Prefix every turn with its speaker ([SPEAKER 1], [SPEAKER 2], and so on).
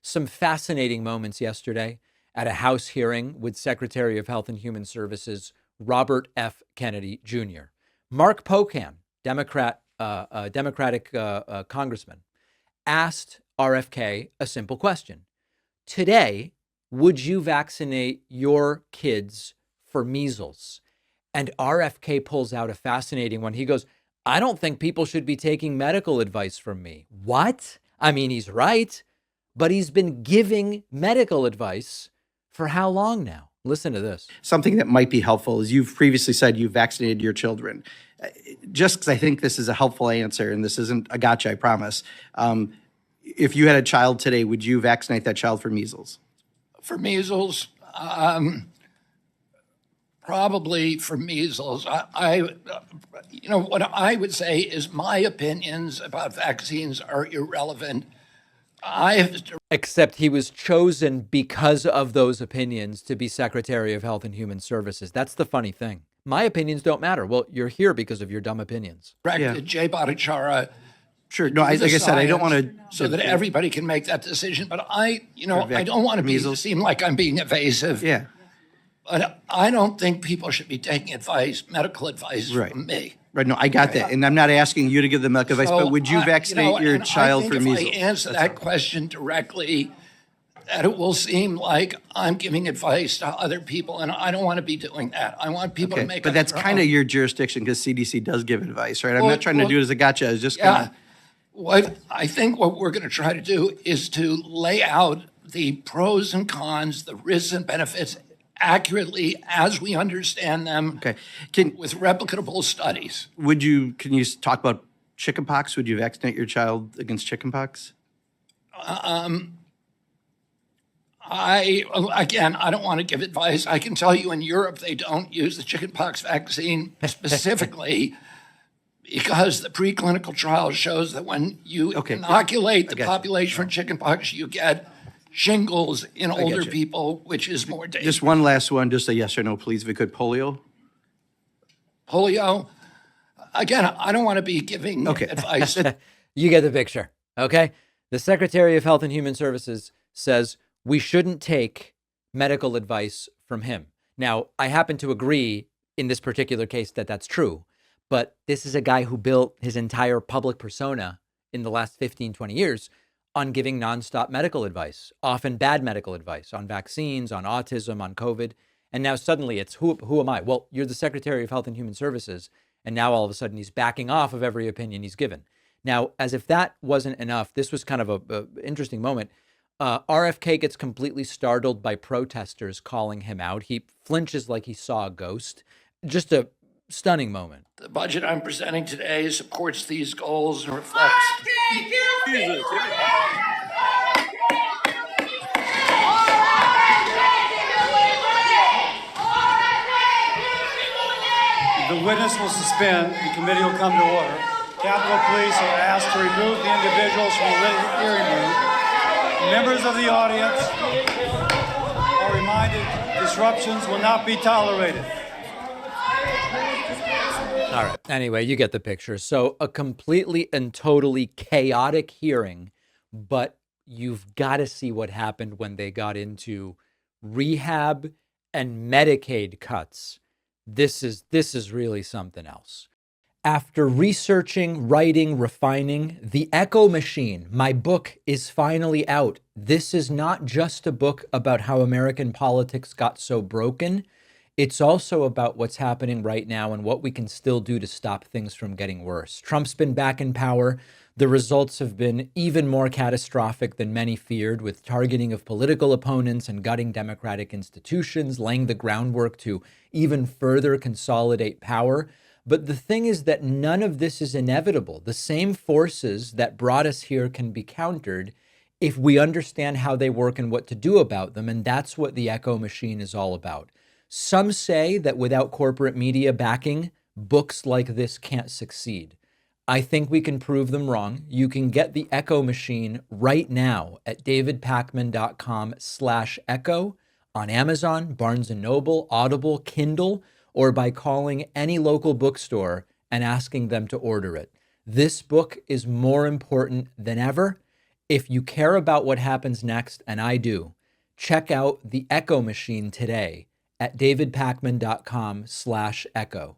[SPEAKER 1] some fascinating moments yesterday at a House hearing with Secretary of Health and Human Services Robert F. Kennedy Jr. Mark Pocan, Democratic congressman, asked RFK a simple question. Today, would you vaccinate your kids for measles? And RFK pulls out a fascinating one. He goes, I don't think people should be taking medical advice from me. What? I mean, he's right, but he's been giving medical advice for how long now? Listen to this.
[SPEAKER 2] Something that might be helpful is you've previously said you vaccinated your children. Just because I think this is a helpful answer, and this isn't a gotcha, I promise. If you had a child today, would you vaccinate that child for measles?
[SPEAKER 3] For measles, probably for measles. What I would say is my opinions about vaccines are irrelevant.
[SPEAKER 1] Except he was chosen because of those opinions to be Secretary of Health and Human Services. That's the funny thing. My opinions don't matter. Well, you're here because of your dumb opinions.
[SPEAKER 3] Jay Bhattacharya.
[SPEAKER 2] Sure. No, like I said, I don't want to.
[SPEAKER 3] So that everybody can make that decision. But I don't want to seem like I'm being evasive.
[SPEAKER 2] Yeah.
[SPEAKER 3] But I don't think people should be taking medical advice from me.
[SPEAKER 2] Right. No, I got that. And I'm not asking you to give them medical advice, but would you vaccinate your child for measles?
[SPEAKER 3] If I answer that question directly, that it will seem like I'm giving advice to other people, and I don't want to be doing that. I want people to make.
[SPEAKER 2] But that's kind of your jurisdiction because CDC does give advice, right? I'm not trying to do it as a gotcha. I was just kind of.
[SPEAKER 3] What we're going to try to do is to lay out the pros and cons, the risks and benefits accurately as we understand them.
[SPEAKER 2] Okay.
[SPEAKER 3] With replicable studies.
[SPEAKER 2] Can you talk about chickenpox? Would you vaccinate your child against chickenpox?
[SPEAKER 3] I don't want to give advice. I can tell you in Europe, they don't use the chickenpox vaccine specifically because the preclinical trial shows that when you inoculate the population for chickenpox, you get shingles in older people, which is more dangerous.
[SPEAKER 2] Just one last one, just a yes or no, please, if we could. Polio?
[SPEAKER 3] Polio? Again, I don't want to be giving advice.
[SPEAKER 1] You get the picture, okay? The Secretary of Health and Human Services says we shouldn't take medical advice from him. Now, I happen to agree in this particular case that that's true, but this is a guy who built his entire public persona in the last 15, 20 years on giving nonstop medical advice, often bad medical advice on vaccines, on autism, on COVID. And now suddenly it's who am I? Well, you're the Secretary of Health and Human Services. And now all of a sudden he's backing off of every opinion he's given. Now, as if that wasn't enough, this was kind of a interesting moment. RFK gets completely startled by protesters calling him out. He flinches like he saw a ghost. Just a stunning moment.
[SPEAKER 3] The budget I'm presenting today supports these goals and reflects.
[SPEAKER 4] The witness will suspend. The committee will come to order. Capitol Police are asked to remove the individuals from the hearing room. Members of the audience are reminded disruptions will not be tolerated.
[SPEAKER 1] All right. Anyway, you get the picture. So a completely and totally chaotic hearing, but you've got to see what happened when they got into rehab and Medicaid cuts. This is really something else. After researching, writing, refining, The Echo Machine, my book, is finally out. This is not just a book about how American politics got so broken. It's also about what's happening right now and what we can still do to stop things from getting worse. Trump's been back in power. The results have been even more catastrophic than many feared, with targeting of political opponents and gutting democratic institutions, laying the groundwork to even further consolidate power. But the thing is that none of this is inevitable. The same forces that brought us here can be countered if we understand how they work and what to do about them. And that's what the Echo Machine is all about. Some say that without corporate media backing, books like this can't succeed. I think we can prove them wrong. You can get the Echo Machine right now at davidpakman.com/echo on Amazon, Barnes & Noble, Audible, Kindle, or by calling any local bookstore and asking them to order it. This book is more important than ever. If you care about what happens next, and I do, check out the Echo Machine today at davidpakman.com/echo.